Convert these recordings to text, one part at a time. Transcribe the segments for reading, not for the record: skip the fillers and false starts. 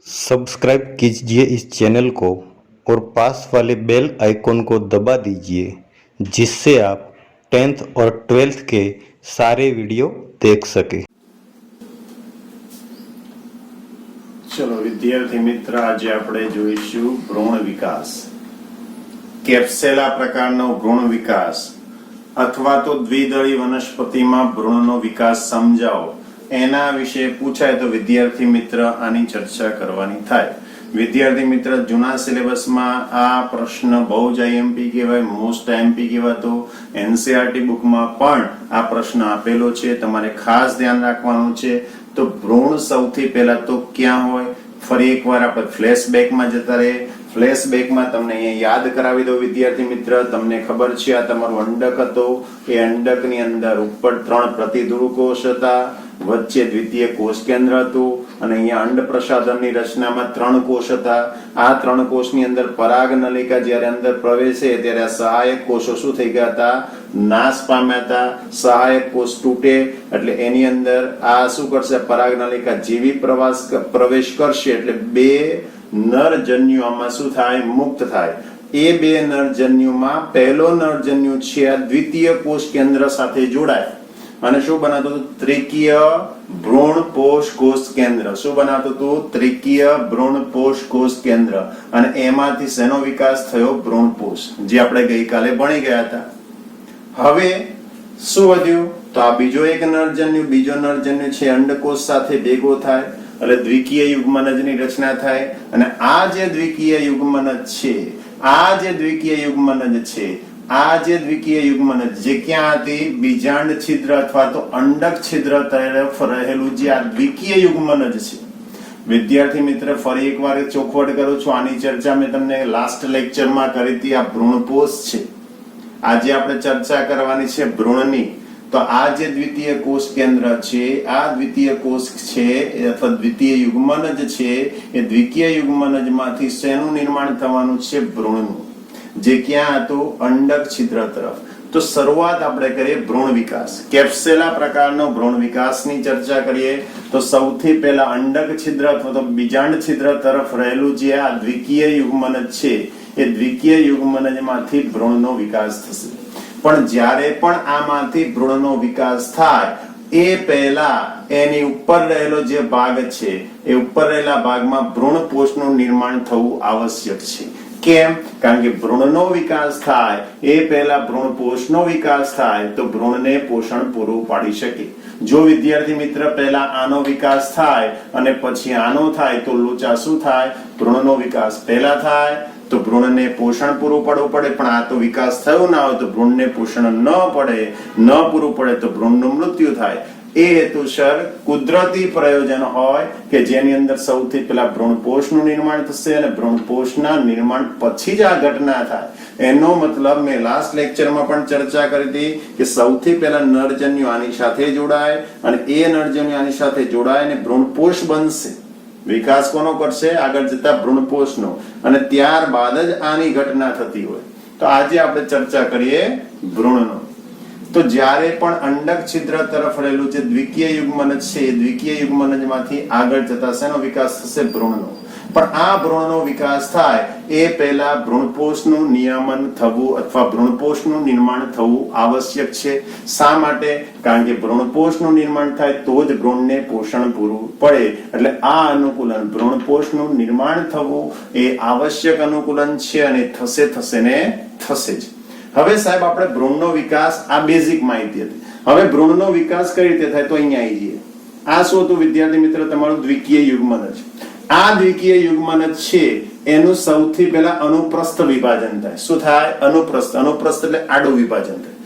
Subscribe कीजिए इस channel को और पास वाले बेल आइकॉन को दबा दीजिए जिससे आप 10th और 12th के सारे वीडियो देख सके। चलो विद्यार्थी मित्र, आज આપણે જોઈશું ભ્રૂણ વિકાસ। કેપ્સેલા પ્રકારનો ભ્રૂણ વિકાસ અથવા તો દ્વિદળી વનસ્પતિમાં ભ્રૂણનો વિકાસ સમજાવો, એના વિશે પૂછાય તો વિદ્યાર્થી મિત્ર આની ચર્ચા કરવાની થાય। વિદ્યાર્થી મિત્ર, જૂના સિલેબસમાં આ પ્રશ્ન બહુ જ આઈએમપી કહેવાય, મોસ્ટ આઈએમપી કહેવાતો। એનસીઈઆરટી બુકમાં પણ આ પ્રશ્ન આપેલો છે, તમારે ખાસ ધ્યાન રાખવાનું છે। તો ભ્રૂણ સૌથી પહેલા તો ક્યાં હોય, ફરી એકવાર આપણે ફ્લેશબેકમાં જતા રહીએ। ફ્લેશબેકમાં તમને અહીંયા યાદ કરાવી દો વિદ્યાર્થી મિત્ર, તમને ખબર છે આ તમારું અંડક હતો, એ અંડકની અંદર ઉપર 3 પ્રતિધ્રુવ કોષ હતા, વચ્ચે દ્વિતીય કોષ કેન્દ્ર હતું અને અહીંયા અંડપ્રસાધનની રચનામાં 3 કોષ હતા। આ 3 કોષની અંદર પરાગ નલિકા જ્યારે અંદર પ્રવેશે ત્યારે આ સહાયક કોષો શું થઈ ગયા હતા, નાશ પામ્યા હતા। સહાયક કોષ તૂટે એટલે એની અંદર આ શું કરશે, પરાગ નલિકા જેવી પ્રવેશ કરશે એટલે 2 નરજન્યુ આમાં શું થાય, મુક્ત થાય। એ 2 નરજન્યુમાં પહેલો નરજન્યુ છે આ દ્વિતીય કોષ કેન્દ્ર સાથે જોડાય અને શું બનાવતું હતું, ત્રિકીય ભ્રૂણ પોષ કોષ કેન્દ્ર। શું બનાવતું હતું, ત્રિકીય ભ્રૂણ પોષ કોષ કેન્દ્ર। અને એમાંથી શેનો વિકાસ થયો, ભ્રૂણ પોષ, જે આપણે ગઈકાલે ભણી ગયા હતા। હવે શું વધ્યું, તો આ બીજો એક નરજન્યુ છે અંડકોષ સાથે ભેગો થાય એટલે દ્વિકીય યુગ્મનજની રચના થાય। અને આ જે દ્વિકીય યુગ્મનજ છે, આ જે દ્વિકીય યુગ્મનજ જે ક્યાં હતી, બીજાંડ છિદ્ર અથવા તો અંડક છિદ્ર તરફ રહેલું જે આ દ્વિકીય યુગ્મનજ છે। વિદ્યાર્થી મિત્ર, ફરી એકવાર ચોખવટ કરું છું, આની ચર્ચા મેં તમને લાસ્ટ લેક્ચરમાં કરી હતી। આ ભ્રૂણપોષ છે, આજે આપણે ચર્ચા કરવાની છે ભ્રૂણની। તો આ જે દ્વિતીય કોષ કેન્દ્ર છે, આ દ્વિતીય કોષ છે અથવા દ્વિતીય યુગ્મનજ છે, એ દ્વિકીય યુગ્મનજમાંથી શેનું નિર્માણ થવાનું છે, ભ્રૂણનું, જે ક્યાં હતું, અંડક છિદ્ર તરફ। તો શરૂઆત આપણે કરીએ ભ્રૂણ વિકાસ, કેપ્સેલા પ્રકારનો ભ્રૂણ વિકાસની ચર્ચા કરીએ। તો સૌથી પહેલા અંડક છિદ્ર અથવા તો બીજાંડ છિદ્ર તરફ રહેલું જે આ દ્વિકીય યુગ્મનજ છે, એ દ્વિકીય યુગ્મનજમાંથી ભ્રૂણનો વિકાસ થશે। પણ જ્યારે પણ આમાંથી ભ્રૂણનો વિકાસ થાય એ પહેલા એની ઉપર રહેલો જે ભાગ છે, એ ઉપર રહેલા ભાગમાં ભ્રૂણપોષનું નિર્માણ થવું આવશ્યક છે। કેમ? કારણ કે ભ્રૂણનો વિકાસ થાય એ પહેલા ભ્રૂણપોષનો વિકાસ થાય તો ભ્રૂણને પોષણ પૂરું પાડી શકે। જો વિદ્યાર્થી મિત્ર પહેલા આનો વિકાસ થાય અને પછી આનો થાય તો લોચા શું થાય, ભ્રૂણનો વિકાસ પહેલા થાય તો ભ્રૂણને પોષણ પૂરું પાડવું પડે, પણ આ તો વિકાસ થયો ના હોય તો ભ્રૂણને પોષણ ન પૂરું પડે તો ભ્રૂણનું મૃત્યુ થાય। એ હેતુસર કુદરતી પ્રયોજન હોય કે જેની અંદર સૌથી પહેલા ભ્રૂણપોષનું નિર્માણ થશે અને ભ્રૂણપોષના નિર્માણ પછી જ આ ઘટના થાય। એનો મતલબ મેં લાસ્ટ લેક્ચરમાં પણ ચર્ચા કરી હતી કે સૌથી પહેલા નરજન્યુ આની સાથે જોડાય અને એ નરજન્યુ આની સાથે જોડાય અને ભ્રૂણપોષ બનશે। વિકાસ કોનો કરશે, આગળ જતા ભ્રૂણપોષનો, અને ત્યારબાદ જ આની ઘટના થતી હોય। તો આજે આપણે ચર્ચા કરીએ ભ્રૂણનો। તો જ્યારે પણ અંડક છિદ્ર તરફ રહેલું જે દ્વિકીય યુગ્મનજ છે, એ દ્વિકીય યુગ્મનજમાંથી આગળ જતા શેનો વિકાસ થશે, ભ્રૂણનો। પણ આ ભ્રૂણનો વિકાસ થાય એ પહેલા ભ્રૂણપોષનું નિયમન થવું અથવા ભ્રૂણપોષનું નિર્માણ થવું આવશ્યક છે। શા માટે? કારણ કે ભ્રૂણપોષનું નિર્માણ થાય તો જ ભ્રૂણને પોષણ પૂરું પડે। એટલે આ અનુકૂલન, ભ્રૂણપોષનું નિર્માણ થવું એ આવશ્યક અનુકૂલન છે અને થશે ને થશે જ। હવે સાહેબ, આપણે ભ્રૂણનો વિકાસ, આ બેઝિક માહિતી હતી। હવે ભ્રૂણનો વિકાસ કઈ રીતે થાય તો અહીંયા આવી જઈએ। આ શું હતું વિદ્યાર્થી મિત્ર, તમારું દ્વિકીય યુગ્મનજ। આ દ્વિકીય યુગ્મનજ છે એનું સૌથી પહેલા અનુપ્રસ્થ વિભાજન થાય। શું થાય? અનુપ્રસ્થ એટલે આડું વિભાજન થાય।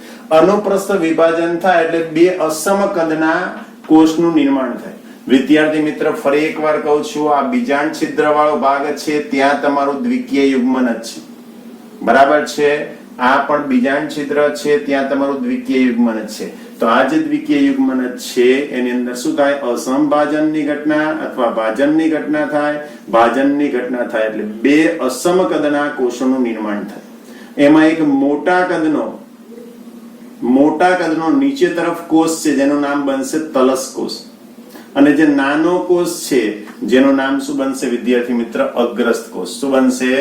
અનુપ્રસ્થ વિભાજન થાય એટલે 2 અસમ કદના કોષનું નિર્માણ થાય। વિદ્યાર્થી મિત્ર, ફરી એકવાર કહું છું, આ બીજાંડ છિદ્ર વાળો ભાગ છે ત્યાં તમારું દ્વિકીય યુગ્મનજ છે, બરાબર છે? આ પણ બીજાંડ છિદ્ર છે ત્યાં તમારું દ્વિકીય યુગ્મનજ છે। તો આ જે દ્વિકીય યુગ્મનજ છે એની અંદર શું થાય, અસમભાજનની ઘટના અથવા ભાજનની ઘટના થાય। ભાજનની ઘટના થાય એટલે 2 અસમ કદના કોષોનું નિર્માણ થાય। એમાં એક મોટા કદનો નીચે તરફ કોષ છે જેનું નામ બનશે તલસ કોષ। અને જે નાનો કોષ છે જેનું નામ શું બનશે વિદ્યાર્થી મિત્ર? અગ્રસ્ત કોષ. શું બનશે?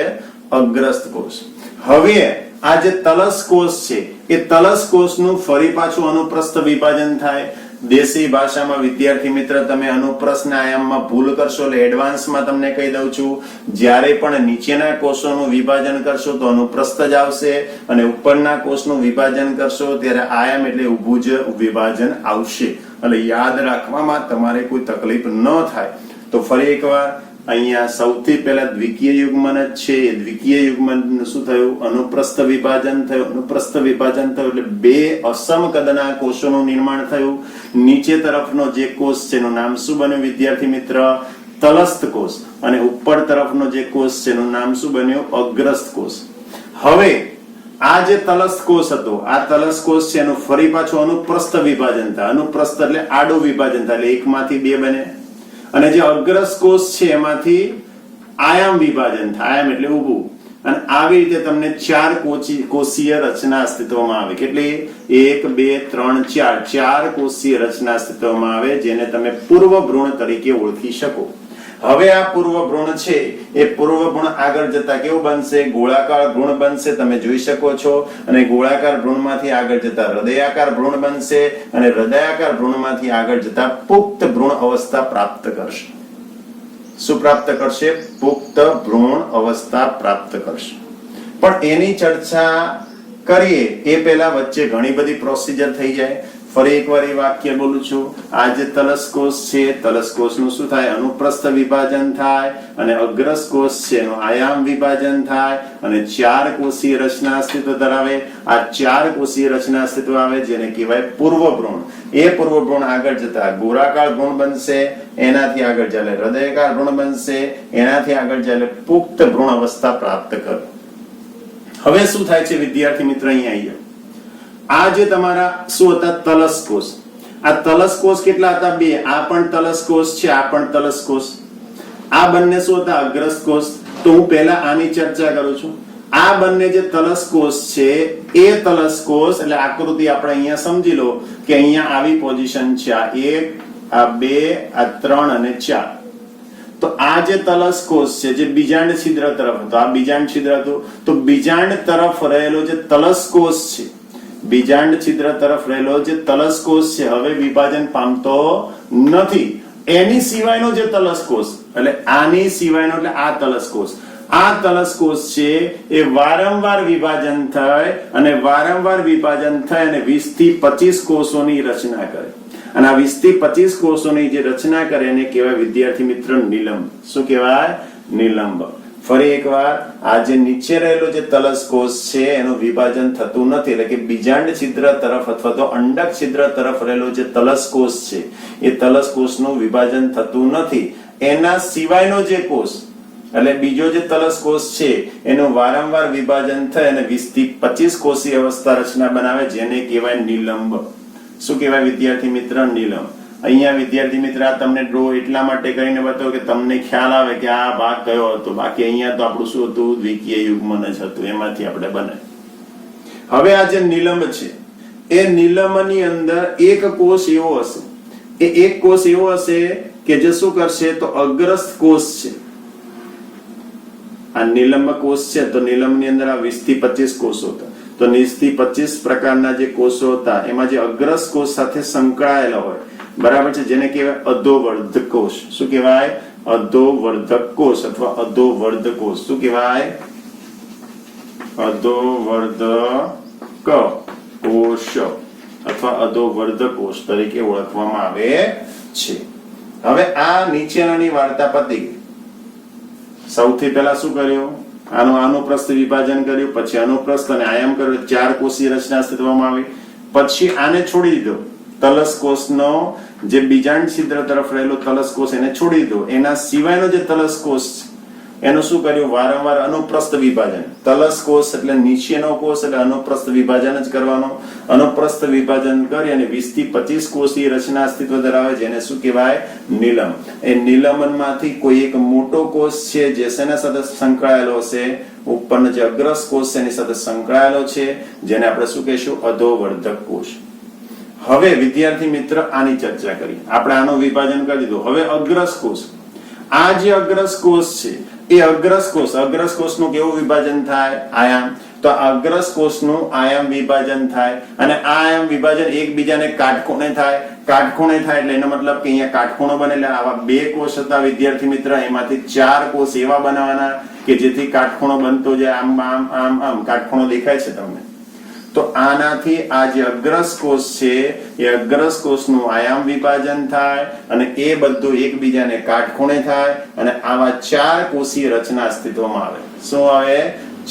અગ્રસ્ત કોષ. હવે આ જે તલસ કોષ છે એ તલસ કોષનું ફરી પાછું અનુપ્રસ્થ વિભાજન થાય. દેશી ભાષામાં વિદ્યાર્થી મિત્ર તમે અનુપ્રસ્થના આયામમાં ભૂલ કરશો એટલે એડવાન્સમાં તમને કહી દઉં છું, જ્યારે પણ નીચેના કોષોનું વિભાજન કરશો તો અનુપ્રસ્થ જ આવશે અને ઉપરના કોષનું વિભાજન કરશો ત્યારે આયામ એટલે ઊભું જ વિભાજન આવશે. એટલે યાદ રાખવામાં તમારે કોઈ તકલીફ ન થાય. તો ફરી એકવાર અહીંયા સૌથી પહેલા દ્વિકીય યુગ્મન જ છે. એ દ્વિકીય યુગ્મન શું થયું? અનુપ્રસ્થ વિભાજન થયું. અનુપ્રસ્થ વિભાજન થયું એટલે બે અસમ કદના કોષોનું નિર્માણ થયું. નીચે તરફનો જે કોષ છે એનું નામ શું બન્યું વિદ્યાર્થી મિત્ર? તલસ્થ કોષ. અને ઉપર તરફનો જે કોષ છે એનું નામ શું બન્યું? અગ્રસ્ત કોષ. હવે આ જે તલસ્થ કોષ હતો, આ તલસ્થ કોષ છે એનું ફરી પાછું અનુપ્રસ્થ વિભાજન થાય. અનુપ્રસ્થ એટલે આડું વિભાજન થાય એટલે એકમાંથી બે બને. અને જે અગ્રસ્ત કોષ છે એમાંથી આયામ વિભાજન થાય. આયામ એટલે ઊભું. અને આવી રીતે તમને ચાર કોષીય રચના અસ્તિત્વમાં આવે. કેટલી? 1 2 3 4 ચાર કોષીય રચના અસ્તિત્વમાં આવે જેને તમે પૂર્વ ભ્રૂણ તરીકે ઓળખી શકો. હવે આ પૂર્વ ભ્રૂણ છે એ પૂર્વ ભ્રૂણ આગળ જતા કેવું બનશે? ગોળાકાર ભ્રૂણ બનશે. તમે જોઈ શકો છો. અને ગોળાકાર ભ્રૂણમાંથી આગળ જતા હૃદયાકાર ભ્રૂણ બનશે અને હૃદયાકાર ભ્રૂણમાંથી આગળ જતા પુખ્ત ભ્રૂણ અવસ્થા પ્રાપ્ત કરશે. શું પ્રાપ્ત કરશે? પુખ્ત ભ્રૂણ અવસ્થા પ્રાપ્ત કરશે. પણ એની ચર્ચા કરીએ એ પહેલા વચ્ચે ઘણી બધી પ્રોસિજર થઈ જાય. ફરી એકવાર એ વાક્ય બોલું છું. આ જે તલસ કોષ છે, તલસ કોષનું શું થાય? અનુપ્રસ્થ વિભાજન થાય અને અગ્રસ્ત કોષ છે એનું આયામ વિભાજન થાય અને ચાર કોષીય રચના અસ્તિત્વ ધરાવે. આ ચાર કોષીય રચના અસ્તિત્વ આવે જેને કહેવાય પૂર્વ ભ્રૂણ. એ પૂર્વ ભ્રૂણ આગળ જતા ગોળાકાર ભ્રૂણ બનશે, એનાથી આગળ ચાલે હૃદયાકાર ભ્રૂણ બનશે, એનાથી આગળ ચાલે પુખ્ત ભ્રૂણ અવસ્થા પ્રાપ્ત કરે. હવે શું થાય છે વિદ્યાર્થી મિત્ર? અહીંયા આવીએ. આ જે તમારા શું હતા? તલસ કોષ. આ તલસ કોષ કેટલા હતા? બે. આ પણ તલસ કોષ છે, આ પણ તલસ કોષ. આ બંને શું હતા? અગ્રસ્ત કોષ. તો હું પહેલા આની ચર્ચા કરું છું. આ બંને જે તલસ કોષ છે એ તલસ કોષ એટલે આકૃતિ આપણે અહીંયા સમજી લો કે અહીંયા આવી પોઝિશન છે. આ 1 આ 2 આ 3 અને 4. તો આ જે તલસ કોષ છે જે બીજાંડ છિદ્ર તરફ હતો, આ બીજાંડ છિદ્ર હતું, તો બીજાંડ તરફ રહેલો જે તલસ કોષ છે, બીજાંડ છિદ્ર તરફ રહેલો જે તલસ કોષ છે હવે વિભાજન પામતો નથી. એની સિવાયનો જે તલસ કોષ એટલે આની સિવાયનો એટલે આ તલસ કોષ, આ તલસ કોષ છે એ વારંવાર વિભાજન થાય અને વારંવાર વિભાજન થાય અને 20 થી 25 કોષોની રચના કરે. અને આ 20 થી 25 કોષોની જે રચના કરે એને કહેવાય વિદ્યાર્થી મિત્ર નિલંબ. શું કહેવાય? નિલંબ. ફરી એકવાર આ જે નીચે રહેલો જે તલસ કોષ છે એનું વિભાજન થતું નથી એટલે કે બીજાંડ છિદ્ર તરફ અથવા તો અંડક છિદ્ર તરફ રહેલો જે તલસ કોષ છે એ તલસ કોષનું વિભાજન થતું નથી. એના સિવાયનો જે કોષ એટલે બીજો જે તલસ કોષ છે એનું વારંવાર વિભાજન થાય અને 20 થી 25 કોષીય અવસ્થા રચના બનાવે જેને કહેવાય નિલંબ. શું કહેવાય વિદ્યાર્થી મિત્ર? નિલંબ. અહીંયા વિદ્યાર્થી મિત્ર આ તમને ડ્રો એટલા માટે કરીને બતાવો કે તમને ખ્યાલ આવે કે આ ભાગ કયો હતો. બાકી અહીંયા તો આપણું શું હતું? દ્વિકીય યુગ્મન જ હતું, એમાંથી આપણે બને. હવે આ જે નિલંબ છે એ નિલંબની અંદર એક કોષ એવો હશે, એ એક કોષ એવો હશે કે જે શું કરશે? તો અગ્રસ્ત કોષ છે. આ નિલંબ કોષ છે તો નિલંબની અંદર આ 20 થી 25 કોષો હતા. તો 20 થી 25 પ્રકારના જે કોષો હતા એમાં જે અગ્રસ્ત કોષ સાથે સંકળાયેલા હોય, બરાબર છે, જેને કહેવાય અધોવર્ધક કોષ. શું કહેવાય? અધોવર્ધક કોષ અથવા અધોવર્ધ કોષ. શું કહેવાય? અધોવર્ધક કોષ અથવા અધોવર્ધ કોષ તરીકે ઓળખવામાં આવે છે. હવે આ નીચેનાની વાર્તા પતી ગઈ. સૌથી પહેલા શું કર્યું? આનું અનુપ્રસ્થ વિભાજન કર્યું, પછી અનુપ્રસ્થ અને આયામ કર્યું, ચાર કોષીય રચના અસ્તિત્વમાં આવી. પછી આને છોડી દીધો, તલસ કોષનો જે બીજાંડ છિદ્ર તરફ રહેલો તલસ કોષ એને છોડી દીધો. એના સિવાયનો જે તલસ કોષ એનું શું કર્યું? વારંવાર અનુપ્રસ્થ વિભાજન. તલસ કોષ એટલે નીચેનો કોષ એટલે અનુપ્રસ્થ વિભાજન જ કરવાનો. અનુપ્રસ્થ વિભાજન કરી અને 20 થી 25 કોષીય રચના અસ્તિત્વ ધરાવે જેને શું કહેવાય? નિલંબ. એ નિલંબનમાંથી કોઈ એક મોટો કોષ છે જે શેના સાથે સંકળાયેલો હશે? ઉપરનો જે અગ્રસ્ત કોષ છે એની સાથે સંકળાયેલો છે જેને આપણે શું કહીશું? અધોવર્ધક કોષ. હવે વિદ્યાર્થી મિત્ર આની ચર્ચા કરી, આપણે આનું વિભાજન કરી દીધું. હવે અગ્રસ કોષ, આ જે અગ્રસ કોષ છે એ અગ્રસ કોષનું કેવું વિભાજન થાય? આયામ. તો અગ્રસ કોષનું આયામ વિભાજન થાય અને આ આયામ વિભાજન એકબીજાને કાટખૂણે થાય. એટલે એનો મતલબ કે અહીંયા કાટખૂણો બને, એટલે આવા બે કોષ હતા વિદ્યાર્થી મિત્ર, એમાંથી 4 કોષ એવા બનાવવાના કે જેથી કાટખૂણો બનતો જાય. આમ આમ આમ આમ કાટખૂણો દેખાય છે તમને? તો આનાથી આ જે અગ્રસ કોષ છે એ અગ્રસ કોષનું આયામ વિભાજન થાય અને એ બધું એકબીજાને કાટખૂણે થાય અને આવા 4 કોષીય રચના અસ્તિત્વમાં આવે. શું આવે?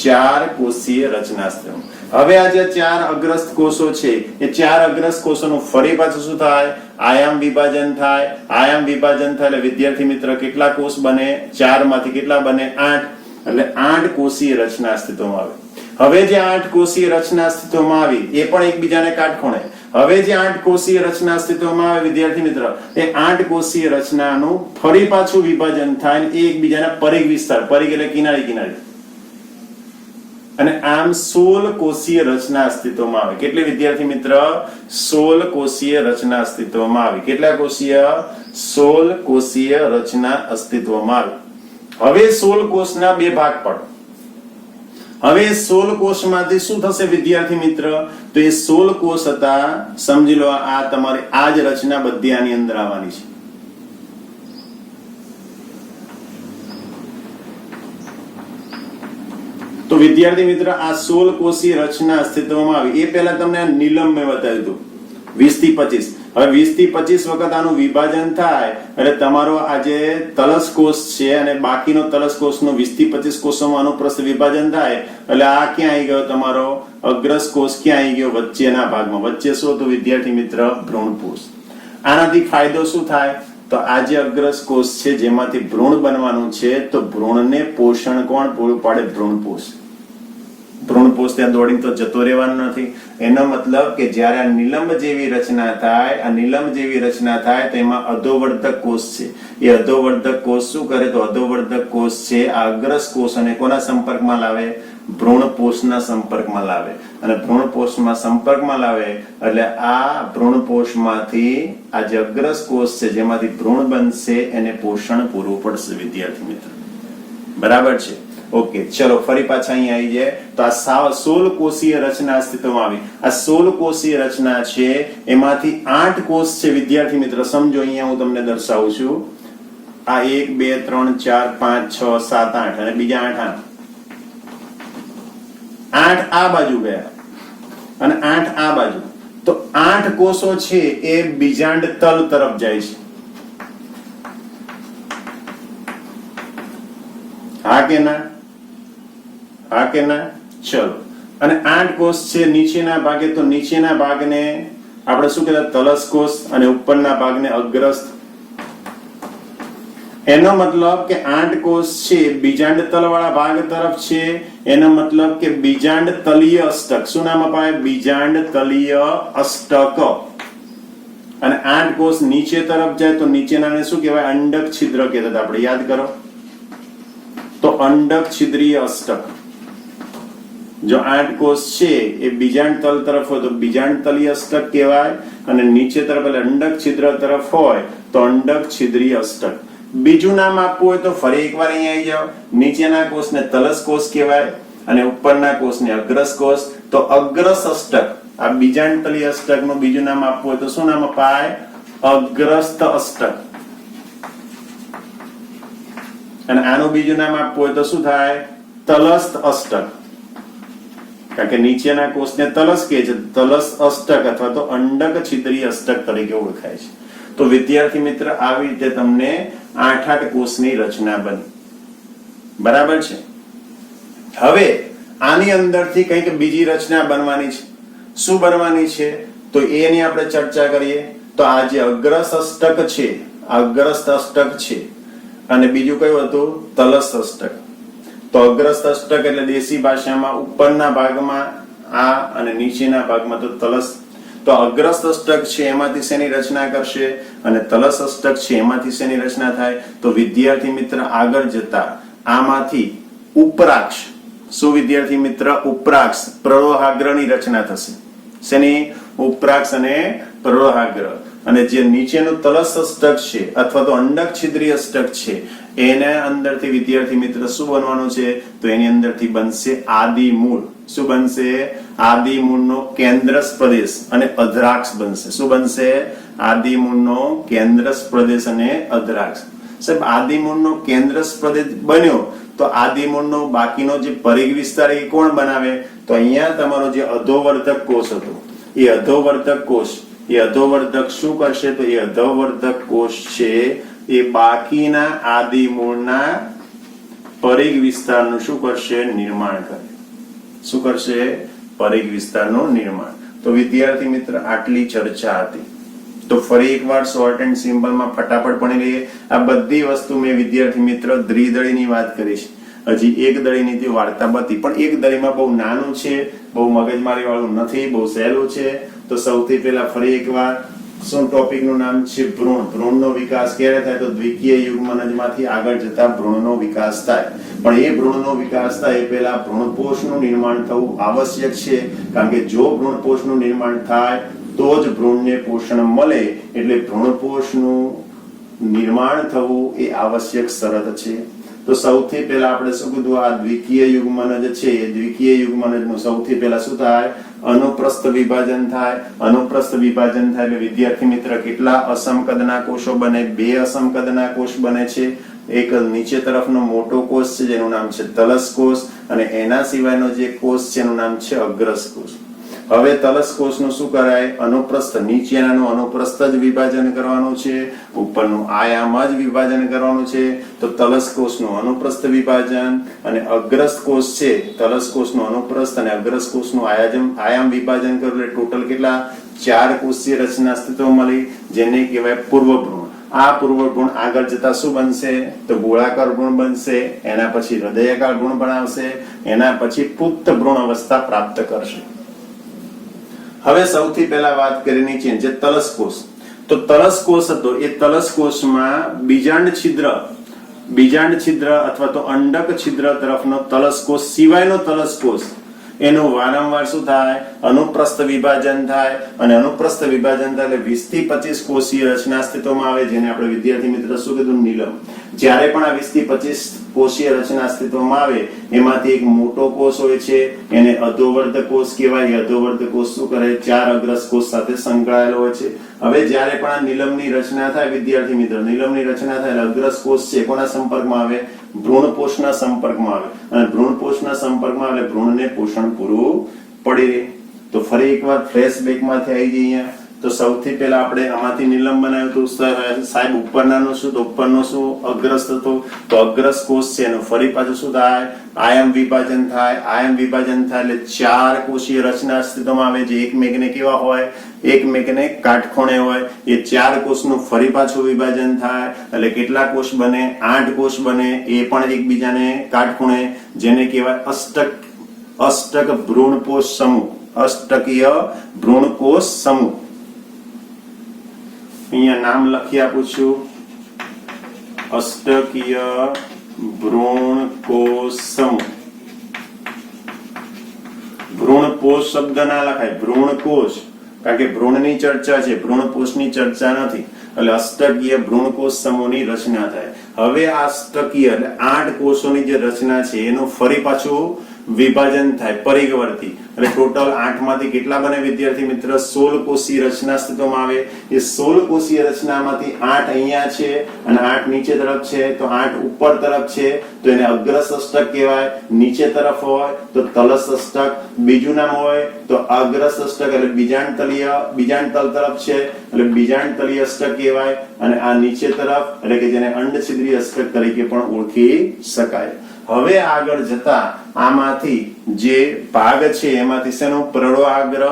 4 કોષીય રચના અસ્તિત્વમાં. હવે આ જે 4 અગ્રસ્ત કોષો છે એ 4 અગ્રસ્ત કોષોનું ફરી પાછું શું થાય? આયામ વિભાજન થાય. આયામ વિભાજન થાય એટલે વિદ્યાર્થી મિત્ર કેટલા કોષ બને? 4 માંથી કેટલા બને? 8. એટલે 8 કોષીય રચના અસ્તિત્વમાં આવે. હવે જે 8 કોષીય રચના અસ્તિત્વમાં આવી એ પણ એકબીજાને કાટખૂણે. હવે જે 8 કોષીય રચના અસ્તિત્વમાં આવે વિદ્યાર્થી મિત્ર, એ 8 કોષીય રચનાનું ફરી પાછું વિભાજન થાય અને એ એકબીજાના પરિઘ વિસ્તાર, પરિઘ એટલે કિનારી, અને આમ 16 કોષીય રચના અસ્તિત્વમાં આવે. કેટલી વિદ્યાર્થી મિત્ર? 16 કોષીય રચના અસ્તિત્વમાં આવે. કેટલા કોષીય? 16 કોષીય રચના અસ્તિત્વમાં આવે. હવે 16 કોષના બે ભાગ પડે. હવે 16 કોષમાંથી શું થશે વિદ્યાર્થી મિત્ર? તો એ 16 કોષ હતા, સમજી લો આ તમારી આ જ રચના બધી આની અંદર આવવાની છે. તો વિદ્યાર્થી મિત્ર આ 16 કોષીય રચના અસ્તિત્વમાં આવી. એ પહેલા તમને નિલંબ મેં બતાવ્યું હતું 20 થી 25. હવે 20 થી 25 વખત આનું વિભાજન થાય એટલે તમારો આ જે તલસ કોષ છે અને બાકીનો તલસ કોષનો 20 થી 25 કોષોમાં અનુપ્રસ્થ વિભાજન થાય એટલે આ ક્યાં આવી ગયો? તમારો અગ્રસ કોષ ક્યાં આવી ગયો? વચ્ચેના ભાગમાં. વચ્ચે શું હતું વિદ્યાર્થી મિત્ર? ભ્રૂણપોષ. આનાથી ફાયદો શું થાય? તો આ જે અગ્રસ કોષ છે જેમાંથી ભ્રૂણ બનવાનું છે, તો ભ્રૂણને પોષણ કોણ પૂરું પાડે? ભ્રૂણપોષ. ભ્રૂણપોષ ત્યાં દોડીને તો જતો રહેવાનો નથી. એનો મતલબ કે જ્યારે આ નિલંબ જેવી રચના થાય, આ નિલંબ જેવી રચના થાય તો એમાં અધોવર્ધક કોષ છે. એ અધોવર્ધક કોષ શું કરે? તો અધોવર્ધક કોષ છે આ અગ્રસ કોષ અને કોના સંપર્કમાં લાવે? ભ્રૂણપોષના સંપર્કમાં લાવે. અને ભ્રૂણપોષમાં સંપર્કમાં લાવે એટલે આ ભ્રૂણપોષમાંથી આ જે અગ્રસ કોષ છે જેમાંથી ભ્રૂણ બનશે એને પોષણ પૂરું પડશે વિદ્યાર્થી મિત્ર. બરાબર છે? ઓકે, ચલો ફરી પાછા અહીંયા આવી જાય. તો આ 16 કોષીય રચના અસ્તિત્વમાં આવી. આ 16 કોષીય રચના છે એમાંથી 8 કોષ છે વિદ્યાર્થી મિત્ર. સમજો અહીંયા હું તમને દર્શાવું છું. આ 1 2 3 4 5 6 7 8 અને બીજા 8 આ બાજુ ગયા અને 8 આ બાજુ. તો 8 કોષો છે એ બીજાંડ તલ તરફ જાય છે. હા કે ના? હા કે ના? ચલો. અને 8 કોષ છે નીચેના ભાગે, તો નીચેના ભાગને આપણે શું કહેતા? તલસ કોષ અને ઉપરના ભાગને અગ્રસ્ત. એનો મતલબ કે 8 કોષ છે બીજાંડ તલવાળા ભાગ તરફ છે. એનો મતલબ કે બીજાંડ તલીય અષ્ટક. શું નામ અપાય? બીજાંડ તલીય અષ્ટક. અને 8 કોષ નીચે તરફ જાય તો નીચેનાને શું કહેવાય? અંડક છિદ્ર કહેતા હતા આપણે, યાદ કરો. તો અંડક છિદ્રીય અષ્ટક. જો 8 કોષ છે એ બીજાંડ તલ તરફ હોય તો બીજાંડ તલીય અષ્ટક કહેવાય અને નીચે તરફ એટલે અંડક છિદ્ર તરફ હોય તો અંડક છિદ્રીય અષ્ટક. બીજું નામ આપવું હોય તો ફરી એકવાર અહીંયા આવી જાઓ. નીચેના કોષને તલસ કોષ કહેવાય અને ઉપરના કોષને અગ્રસ કોષ. તો અગ્રસ અષ્ટક, આ બીજાંડ તલીય અષ્ટકનું બીજું નામ આપવું હોય તો શું નામ અપાય? અગ્રસ્ત અષ્ટક. અને આનું બીજું નામ આપવું હોય તો શું થાય? તલસ્થ અષ્ટક. કારણ કે નીચેના કોષને તલસ કહે છે. તલસ અષ્ટક અથવા તો અંડક છિદ્રીય અષ્ટક તરીકે ઓળખાય છે. તો વિદ્યાર્થી મિત્ર આવી રીતે તમને 8 કોષની રચના બની. બરાબર છે? હવે આની અંદરથી કંઈક બીજી રચના બનવાની છે. શું બનવાની છે? તો એની આપણે ચર્ચા કરીએ. તો આ જે અગ્રસ અષ્ટક છે, અગ્રસ્ત અષ્ટક છે અને બીજું કયું હતું? તલસ અષ્ટક. તો અગ્રસ્ત અષ્ટક એટલે દેશી ભાષામાં ઉપરના ભાગમાં આ અને નીચેના ભાગમાં તો તલસ. તો અગ્રસ્ત અષ્ટક છે એમાંથી શેની રચના કરશે અને તલસ અષ્ટક છે એમાંથી શેની રચના થાય? તો વિદ્યાર્થી મિત્ર આગળ જતા આમાંથી ઉપરાક્ષ. શું વિદ્યાર્થી મિત્ર? ઉપરાક્ષ પ્રરોહાગ્રની રચના થશે. શેની? ઉપરાક્ષ અને પ્રવાહાગ્ર, અને જે નીચેનું તલસ અષ્ટક છે અથવા તો અંડક છિદ્રી અષ્ટક છે એના અંદરથી વિદ્યાર્થી મિત્ર શું બનવાનું છે? તો એની અંદરથી બનશે આદિમૂળ. શું બનશે? આદિમૂળનો કેન્દ્રસ પ્રદેશ અને અધ્રાક્ષ બનશે. શું બનશે? આદિમૂળનો કેન્દ્રસ પ્રદેશ અને અધ્રાક્ષ. સાહેબ, આદિમૂળનો કેન્દ્રસ પ્રદેશ બન્યો તો આદિમૂળનો બાકીનો જે પરિઘ વિસ્તાર એ કોણ બનાવે? તો અહીંયા તમારો જે અધોવર્ધક કોષ હતો એ અધોવર્ધક કોષ, એ અધોવર્ધક શું કરશે? તો એ અધોવર્ધક કોષ છે એ બાકીના આદિમૂળના પરિઘ વિસ્તારનું શું કરશે? નિર્માણ કરે. શું કરશે? પરિઘ વિસ્તારનું નિર્માણ. તો વિદ્યાર્થી મિત્ર આટલી ચર્ચા હતી. તો ફરી એકવાર શોર્ટ એન્ડ સિમ્પલ માં ફટાફટ ભણી લઈએ. આ બધી વસ્તુ મેં વિદ્યાર્થી મિત્ર દ્વિદળીની વાત કરીશ. હજી એક દળીની વાર્તા બતી, પણ એક દળીમાં બહુ નાનું છે, બહુ મગજમારી વાળું નથી, બહુ સહેલું છે. તો સૌથી પહેલા ફરી એકવાર શું ટોપિક નું નામ છે? ભ્રૂણ. ભ્રૂણનો વિકાસ ક્યારે થાય? તો દ્વિકીય યુગ્મનજમાંથી આગળ જતા ભ્રૂણનો વિકાસ થાય. પણ એ ભ્રૂણનો વિકાસ થાય એ પહેલા ભ્રૂણપોષનું નિર્માણ થવું આવશ્યક છે. કારણ કે જો ભ્રૂણપોષનું નિર્માણ થાય તો જ ભ્રૂણને પોષણ મળે. એટલે ભ્રૂણપોષનું નિર્માણ થવું એ આવશ્યક શરત છે. તો સૌથી પહેલા આપણે શું કીધું? આ દ્વિકીય યુગ્મનજ છે. એ દ્વિકીય યુગ્મનજનું સૌથી પહેલા શું થાય? અનુપ્રસ્થ વિભાજન થાય. અનુપ્રસ્થ વિભાજન થાય એટલે વિદ્યાર્થી મિત્ર કેટલા અસમકદના કોષો બને? 2 અસમકદના કોષ બને છે. એક નીચે તરફનો મોટો કોષ છે જેનું નામ છે તલસ કોષ, અને એના સિવાયનો જે કોષ છે એનું નામ છે અગ્રસ કોષ. હવે તલસ કોષનું શું કરાય? અનુપ્રસ્થ, નીચેનાનું અનુપ્રસ્થ જ વિભાજન કરવાનું છે, ઉપરનું આયામ જ વિભાજન કરવાનું છે. તો તલસ કોષનું અનુપ્રસ્થ વિભાજન અને અગ્રસ કોષ છે, તલસ કોષનું અનુપ્રસ્થ અને અગ્રસ કોષનું આયામ વિભાજન કર્યું એટલે ટોટલ કેટલા? 4 કોષીય રચના અસ્તિત્વમાં મળી, જેને કહેવાય પૂર્વ ભ્રૂણ. આ પૂર્વ ભ્રૂણ આગળ જતા શું બનશે? તો ગોળાકાર ભ્રૂણ બનશે, એના પછી હૃદયાકાર ભ્રૂણ બનાવશે, એના પછી પુખ્ત ભ્રૂણ અવસ્થા પ્રાપ્ત કરશે. હવે સૌથી પહેલા વાત કરીએ છે જે તલસ કોષ. તો તલસ કોષ હતો એ તલસ કોષમાં બીજાંડ છિદ્ર અથવા તો અંડક છિદ્ર તરફનો તલસ કોષ સિવાયનો તલસ કોષ એનું વારંવાર શું થાય? અનુપ્રસ્થ વિભાજન થાય. અને અનુપ્રસ્થ વિભાજન થાય એટલે 20 થી 25 કોષીય રચના અસ્તિત્વમાં આવે, જેને આપણે વિદ્યાર્થી મિત્ર શું કીધું? નીલમ. જ્યારે પણ આ 20 થી 25 કોષીય રચના અસ્તિત્વમાં આવે એમાંથી એક મોટો કોષ હોય છે, એને અધોવર્ધક કોષ કહેવાય. અધોવર્ધક કોષ શું કરે? 4 અગ્રસ કોષ સાથે સંકળાયેલો હોય છે. હવે જ્યારે પણ આ નીલમની રચના થાય વિદ્યાર્થી મિત્ર, નીલમની રચના થાય એટલે અગ્રસ કોષ છે કોના સંપર્કમાં આવે? ભ્રૂણપોષના સંપર્કમાં આવે. અને ભ્રૂણપોષના સંપર્કમાં આવે ભ્રૂણને પોષણ પૂરું પડી રહે. તો ફરી એકવાર ફ્લેશબેકમાંથી આવી જઈએ. તો સૌથી પહેલા આપણે આમાંથી નીલમ બનાવ્યું હતું સાહેબ. ઉપરનાનો શું? તો ઉપરનો શું? અગ્રસ હતો. તો અગ્રસ કોષ છે એનું ફરી પાછું શું થાય? આયામ વિભાજન થાય. આયામ વિભાજન થાય એટલે 4 કોષીય રચના અસ્તિત્વમાં આવે, જે એકમેકને કેવા હોય? એકમેકને કાટખૂણે હોય. એ 4 કોષનું ફરી પાછું વિભાજન થાય એટલે કેટલા કોષ બને? 8 કોષ બને, એ પણ એકબીજાને કાટખૂણે, જેને કહેવાય અષ્ટક ભ્રૂણકોષ સમૂહ. અષ્ટકીય ભ્રૂણકોષ સમૂહ. અહીંયા નામ લખી આપું છું, અષ્ટકીય ભ્રૂણકોષ સમૂહ. ભ્રૂણકોષ શબ્દ ના લખાય, ભ્રૂણકોષ, કારણ કે ભ્રૂણની ચર્ચા છે, ભ્રૂણકોષની ચર્ચા નથી. એટલે અષ્ટકીય ભ્રૂણકોષ સમૂહની રચના થાય. હવે આ અષ્ટકીય એટલે 8 કોષોની જે રચના છે એનું ફરી પાછું વિભાજન થાય પરિઘવર્તી. એટલે ટોટલ 8 માંથી કેટલા બને વિદ્યાર્થી મિત્ર? 16 કોષીય રચના અસ્તિત્વમાં આવે. એ 16 કોષીય રચનામાંથી 8 અહીંયા છે અને 8 નીચે તરફ છે. તો 8 ઉપર તરફ છે તો એને અગ્રસ અષ્ટક કહેવાય. નીચે તરફ હોય તો તલસ અષ્ટક. બીજું નામ હોય તો અગ્રસ અષ્ટક એટલે બીજાંડ તલ તરફ છે એટલે બીજાંડ તલીય અષ્ટક કહેવાય. અને આ નીચે તરફ એટલે કે જેને અંડછિદ્રીય અષ્ટક તરીકે પણ ઓળખી શકાય. હવે આગળ જતા આમાંથી જે ભાગ છે એમાંથી શેનું? પ્રવાહાગ્ર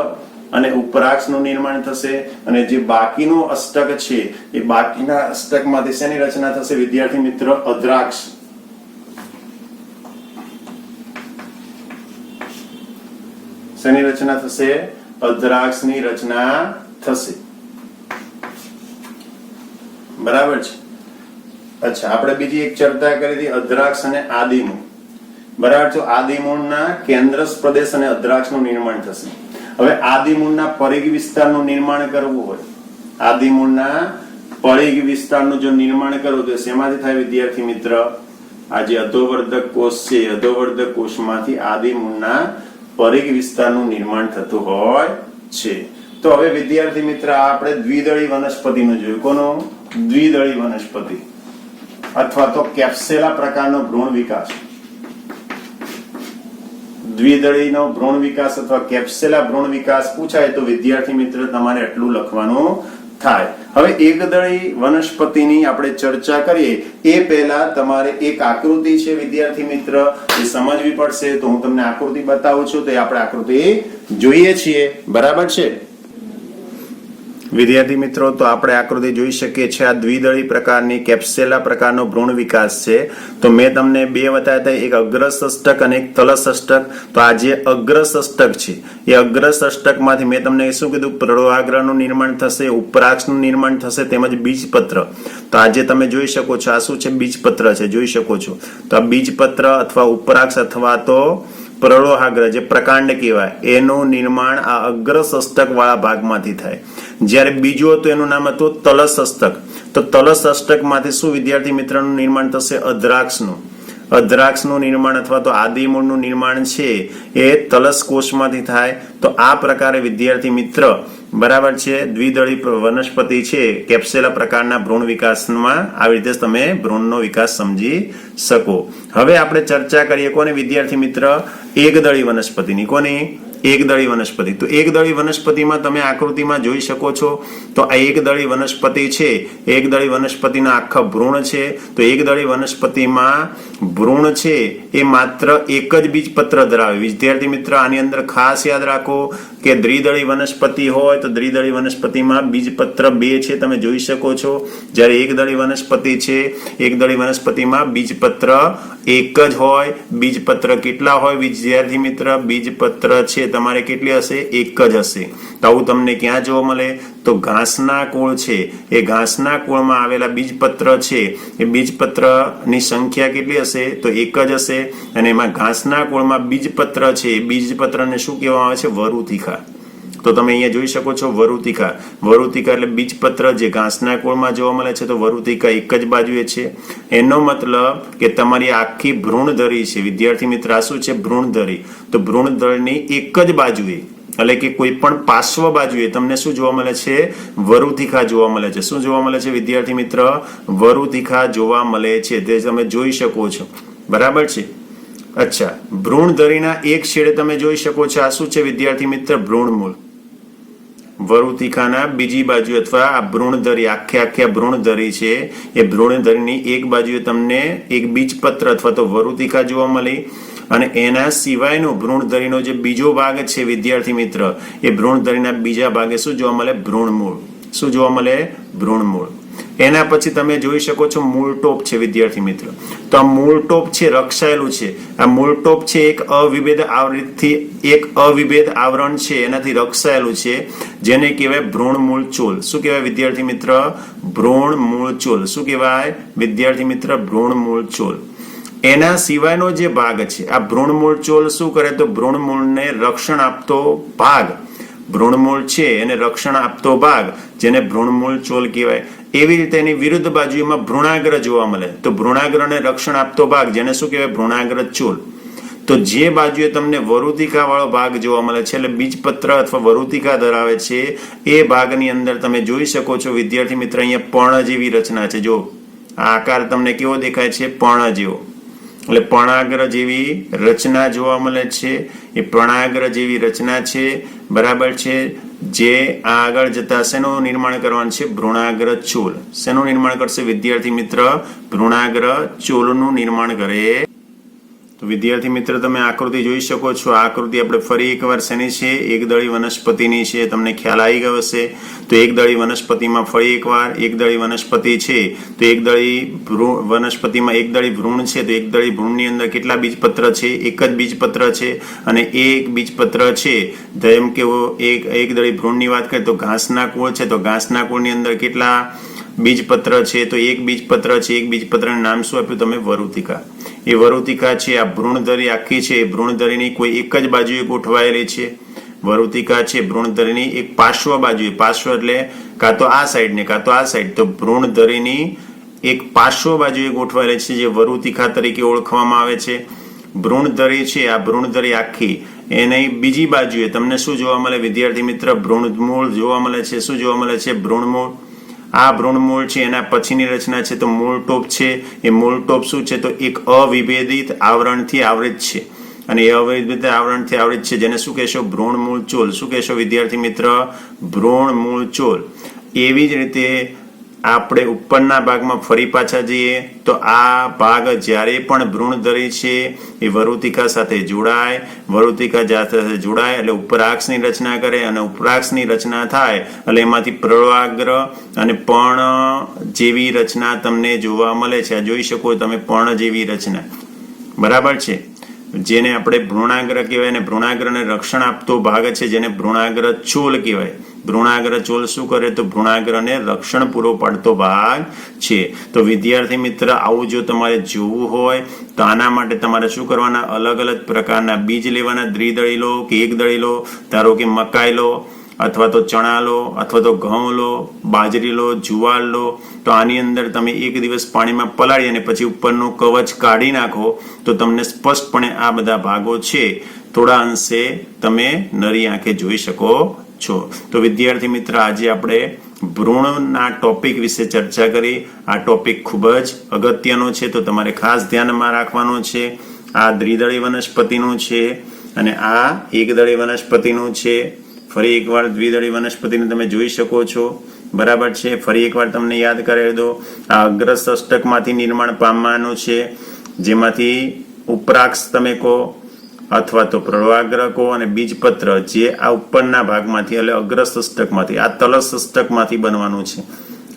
અને ઉપરાક્ષનું નિર્માણ થશે. અને જે બાકીનું અષ્ટક છે એ બાકીના અષ્ટકમાંથી શેની રચના થશે વિદ્યાર્થી મિત્ર? અધ્રાક્ષ. શેની રચના થશે? અધ્રાક્ષની રચના થશે. બરાબર છે. અચ્છા, આપણે બીજી એક ચર્ચા કરી હતી અધ્રાક્ષ અને આદિમૂળ. બરાબર છે. આદિમૂળના કેન્દ્રસ પ્રદેશ અને અધ્રાક્ષનું નિર્માણ થશે. હવે આદિમૂળના પરિઘ વિસ્તારનું નિર્માણ કરવું હોય, આદિમૂળના પરિઘ વિસ્તારનું જો નિર્માણ કરવું તો શેમાંથી થાય વિદ્યાર્થી મિત્ર? આ જે અધોવર્ધક કોષ છે, અધોવર્ધક કોષમાંથી આદિમૂળના પરિઘ વિસ્તારનું નિર્માણ થતું હોય છે. તો હવે વિદ્યાર્થી મિત્ર આપણે દ્વિદળી વનસ્પતિનું જોયું. કોનું? દ્વિદળી વનસ્પતિ અથવા તો કેપ્સેલા પ્રકારનો ભ્રૂણ વિકાસ. દ્વિદળીનો ભ્રૂણ વિકાસ અથવા કેપ્સેલા ભ્રૂણ વિકાસ પૂછાય તો વિદ્યાર્થી મિત્ર તમારે આટલું લખવાનું થાય. હવે એકદળી વનસ્પતિની આપણે ચર્ચા કરીએ એ પહેલા તમારે એક આકૃતિ છે વિદ્યાર્થી મિત્ર એ સમજવી પડશે. તો હું તમને આકૃતિ બતાવું છું, તો આપણે આકૃતિ જોઈએ છીએ. બરાબર છે વિદ્યાર્થી મિત્રો? તો આપણે આકૃતિ જોઈ શકીએ છીએ. આ દ્વિદળી પ્રકારની કેપ્સેલા પ્રકારનો ભ્રૂણ વિકાસ છે. તો મેં તમને બે બતાવ્યા હતા, એક અગ્રસષ્ટક અને એક તલસષ્ટક. તો આ જે અગ્રસષ્ટક છે એ અગ્રસષ્ટકમાંથી મેં તમને શું કીધું? પ્રવાગ્રહનું નિર્માણ થશે, ઉપરાક્ષનું નિર્માણ થશે, તેમજ બીજપત્ર. તો આજે તમે જોઈ શકો છો આ શું છે? બીજપત્ર છે, જોઈ શકો છો. તો આ બીજપત્ર અથવા ઉપરાક્ષ અથવા તો પ્રલોહાગ્ર જે પ્રકાંડ કહેવાય એનું નિર્માણ આ અગ્રસષ્ટક વાળા ભાગમાંથી થાય. જ્યારે બીજું હતું એનું નામ હતું તલસષ્ટક. તો તલસષ્ટકમાંથી શું વિદ્યાર્થી મિત્રનું નિર્માણ થશે? અધ્રાક્ષનું. અધ્રાક્ષનું નિર્માણ અથવા તો આદિમૂળનું નિર્માણ છે એ તલસ કોષમાંથી થાય. તો આ પ્રકારે વિદ્યાર્થી મિત્ર બરાબર છે દ્વિદળી વનસ્પતિ છે કેપ્સેલા પ્રકારના ભ્રૂણ વિકાસમાં આવી રીતે તમે ભ્રૂણનો વિકાસ સમજી શકો. હવે આપણે ચર્ચા કરીએ કોને વિદ્યાર્થી મિત્ર? એકદળી વનસ્પતિની. કોની? એકદળી વનસ્પતિ. તો એકદળી વનસ્પતિમાં તમે આકૃતિમાં જોઈ શકો છો. તો આ એકદળી વનસ્પતિ છે, એકદળી વનસ્પતિના આખા ભ્રૂણ છે. તો એકદળી વનસ્પતિમાં ભ્રૂણ છે એ માત્ર એક જ બીજપત્ર ધરાવે. વિદ્યાર્થી મિત્ર આની અંદર ખાસ યાદ રાખો કે દ્વિદળી વનસ્પતિ હોય તો દ્વિદળી વનસ્પતિમાં બીજપત્ર બે છે, તમે જોઈ શકો છો. જ્યારે એકદળી વનસ્પતિ છે, એકદળી વનસ્પતિમાં બીજપત્ર એક જ હોય. બીજપત્ર કેટલા હોય વિદ્યાર્થી મિત્ર? બીજપત્ર છે તમારે કેટલી હશે? એક જ હશે. તો આવું તમને ક્યાં જોવા મળે? તો ઘાસના કુળ છે એ ઘાસના કુળમાં આવેલા બીજપત્ર છે એ બીજપત્રની સંખ્યા કેટલી હશે? તો એક જ હશે. અને એમાં ઘાસના કુળમાં બીજપત્ર છે એ બીજપત્રને શું કહેવામાં આવે છે? વરુતિકા. તો તમે અહીંયા જોઈ શકો છો વરુતિકા. વરુતિકા એટલે બીજપત્ર જે ઘાસના કુળમાં જોવા મળે છે. તો વરુતિકા એક જ બાજુએ છે. એનો મતલબ કે તમારી આખી ભ્રૂણધરી છે વિદ્યાર્થી મિત્ર. આ શું છે? ભ્રૂણધરી. તો ભ્રૂણધરીની એક જ બાજુએ એટલે કે કોઈ પણ પાર્શ્વ બાજુએ તમને શું જોવા મળે છે? વરુતિકા જોવા મળે છે. શું જોવા મળે છે વિદ્યાર્થી મિત્ર? વરુતિકા જોવા મળે છે. તે તમે જોઈ શકો છો. બરાબર છે. અચ્છા, ભ્રૂણધરીના એક છેડે તમે જોઈ શકો છો આ શું છે વિદ્યાર્થી મિત્ર? ભ્રૂણમૂળ. વરુતિકાના બીજી બાજુ અથવા આ ભ્રૂણધરી આખે ભ્રૂણધરી છે એ ભ્રૂણધરીની એક બાજુએ તમને એક બીજપત્ર અથવા તો વરુતિકા જોવા મળી. અને એના સિવાયનો ભ્રૂણધરીનો જે બીજો ભાગ છે વિદ્યાર્થી મિત્ર એ ભ્રૂણધરીના બીજા ભાગે શું જોવા મળે? ભ્રૂણમૂળ. શું જોવા મળે? ભ્રૂણમૂળ. એના પછી તમે જોઈ શકો છો મૂળટોપ છે વિદ્યાર્થી મિત્ર. તો આ મૂળટોપ છે રક્ષાયેલું છે. આ મૂળટોપ છે એક અવિભેદ આવરણ છે એનાથી રક્ષાયેલું છે જેને કહેવાય ભ્રૂણમૂળચોલ. શું કહેવાય વિદ્યાર્થી મિત્ર? ભ્રૂણમૂળચોલ. શું કહેવાય વિદ્યાર્થી મિત્ર? ભ્રૂણમૂળચોલ. એના સિવાયનો જે ભાગ છે આ ભ્રૂણમૂળચોલ શું કરે? તો ભ્રૂણમૂળને રક્ષણ આપતો ભાગ, ભ્રૂણમૂળ છે એને રક્ષણ આપતો ભાગ જેને ભ્રૂણમૂળચોલ કહેવાય. એવી રીતે એની વિરુદ્ધ બાજુમાં ભ્રૂણાગ્ર જોવા મળે. તો ભ્રૂણાગ્રને રક્ષણ આપતો ભાગ જેને શું કહેવાય? ભ્રૂણાગ્ર ચોલ. તો જે બાજુએ તમને વરુતિકા વાળો ભાગ જોવા મળે છે એટલે બીજપત્ર અથવા વરુતિકા ધરાવે છે એ ભાગની અંદર તમે જોઈ શકો છો વિદ્યાર્થી મિત્ર અહીંયા પર્ણ જેવી રચના છે. જો આ આકાર તમને કેવો દેખાય છે? પર્ણ જેવો. એટલે પર્ણાગ્ર જેવી રચના જોવા મળે છે. એ પર્ણાગ્ર જેવી રચના છે. બરાબર છે. જે આગળ જતા શેનું નિર્માણ કરવાનું છે? ભ્રૂણાગ્ર ચોલ. શેનું નિર્માણ કરશે વિદ્યાર્થી મિત્ર? ભ્રૂણાગ્ર ચોલનું નિર્માણ કરે. તો વિદ્યાર્થી મિત્ર તમે આકૃતિ જોઈ શકો છો. આ આકૃતિ આપણે ફરી એકવાર શેની છે? એકદળી વનસ્પતિની છે. તમને ખ્યાલ આવી ગયો હશે. તો એકદળી વનસ્પતિમાં ફરી એકવાર એકદળી વનસ્પતિ છે તો એકદળી વનસ્પતિમાં એકદળી ભ્રૂણ છે. તો એકદળી ભ્રૂણની અંદર કેટલા બીજપત્ર છે? એક જ બીજપત્ર છે. અને એક બીજપત્ર છે જેમ કે એકદળી ભ્રૂણની વાત કરીએ તો ઘાસના કુળ છે. તો ઘાસના કુળની અંદર કેટલા બીજપત્ર છે? તો એક બીજપત્ર છે. એક બીજપત્રનું નામ શું આપ્યું તમે? વરુતિકા. એ વરુતિકા છે આ ભ્રૂણધરી આખી છે. ભ્રૂણધરીની કોઈ એક જ બાજુએ ગોઠવાયેલી છે. વરુતિકા છે ભ્રૂણધરીની એક પાર્શ્વ બાજુએ, પાર્શ્વ એટલે કાં તો આ સાઈડ ને કાં તો આ સાઈડ, તો ભ્રૂણધરીની એક પાર્શ્વ બાજુએ ગોઠવાયેલી છે જે વરુતિકા તરીકે ઓળખવામાં આવે છે. ભ્રૂણધરી છે, આ ભ્રૂણધરી આખી એની બીજી બાજુએ તમને શું જોવા મળે વિદ્યાર્થી મિત્ર? ભ્રૂણમૂળ જોવા મળે છે. શું જોવા મળે છે? ભ્રૂણમૂળ. આ ભ્રૂણમૂળ છે એના પછીની રચના છે તો મૂળ ટોપ છે. એ મૂળ ટોપ શું છે? તો એક અવિભેદિત આવરણથી આવૃત છે, અને એ અવિભેદિત આવરણથી આવૃત છે જેને શું કહેશો? ભ્રૂણમૂળચોલ. શું કહેશો વિદ્યાર્થી મિત્ર? ભ્રૂણમૂળચોલ. એવી જ રીતે આપણે ઉપરના ભાગમાં ફરી પાછા જઈએ તો આ ભાગ જ્યારે પણ ભ્રૂણધરી છે એ વરુતિકા સાથે જોડાય, વરુતિકા સાથે જોડાય એટલે ઉપરાક્ષની રચના કરે, અને ઉપરાક્ષની રચના થાય એટલે એમાંથી પ્રવાગ્ર અને પર્ણ જેવી રચના તમને જોવા મળે છે. આ જોઈ શકો તમે પર્ણ જેવી રચના, બરાબર છે, જેને આપણે ભ્રૂણાગ્ર કહેવાય, અને ભ્રૂણાગ્રને રક્ષણ આપતો ભાગ છે જેને ભ્રૂણાગ્ર ચોલ કહેવાય. ભ્રૂણાગ્ર ચોલ શું કરે? તો ભ્રૂણાગ્રને રક્ષણ પૂરો પાડતો ભાગ છે. તો વિદ્યાર્થી મિત્ર આવું જો તમારે જોવું હોય તો આના માટે તમારે શું કરવાના? અલગ અલગ પ્રકારના બીજ લેવાના. દ્વિદળી લો કે એક દળી લો, ધારો કે મકાઈ લો અથવા તો ચણા લો અથવા તો ઘઉં લો, બાજરી લો, જુવાર લો. તો આની અંદર તમે એક દિવસ પાણીમાં પલાળી અને પછી ઉપરનું કવચ કાઢી નાખો તો તમને સ્પષ્ટપણે આ બધા ભાગો છે થોડા અંશે તમે નરી આંખે જોઈ શકો છો. તો વિદ્યાર્થી મિત્ર આજે આપણે ભ્રૂણના ટોપિક વિશે ચર્ચા કરી. આ ટોપિક ખૂબ જ અગત્યનો છે તો તમારે ખાસ ધ્યાનમાં રાખવાનો છે. આ દ્વિદળી વનસ્પતિનું છે અને આ એકદળી વનસ્પતિનું છે. ફરી એકવાર દ્વિદળી વનસ્પતિને તમે જોઈ શકો છો, બરાબર છે. ફરી એકવાર તમને યાદ કરાવી દો, આ અગ્રસષ્ટકમાંથી નિર્માણ પામવાનું છે, જેમાંથી ઉપરાક્ષ તમે કહો અથવા તો પ્રવાગ્ર કહો, અને બીજપત્ર જે આ ઉપરના ભાગમાંથી એટલે અગ્રસષ્ટકમાંથી, આ તલસષ્ટકમાંથી બનવાનું છે.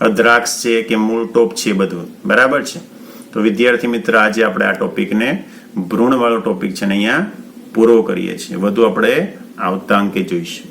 અદ્રાક્ષ છે કે મૂળ ટોપ છે, બધું બરાબર છે. તો વિદ્યાર્થી મિત્ર આજે આપણે આ ટોપિકને ભ્રૂણ વાળો ટોપિક છે ને અહીંયા પૂરો કરીએ છીએ. વધુ આપણે આવતા અંકે જોઈશું.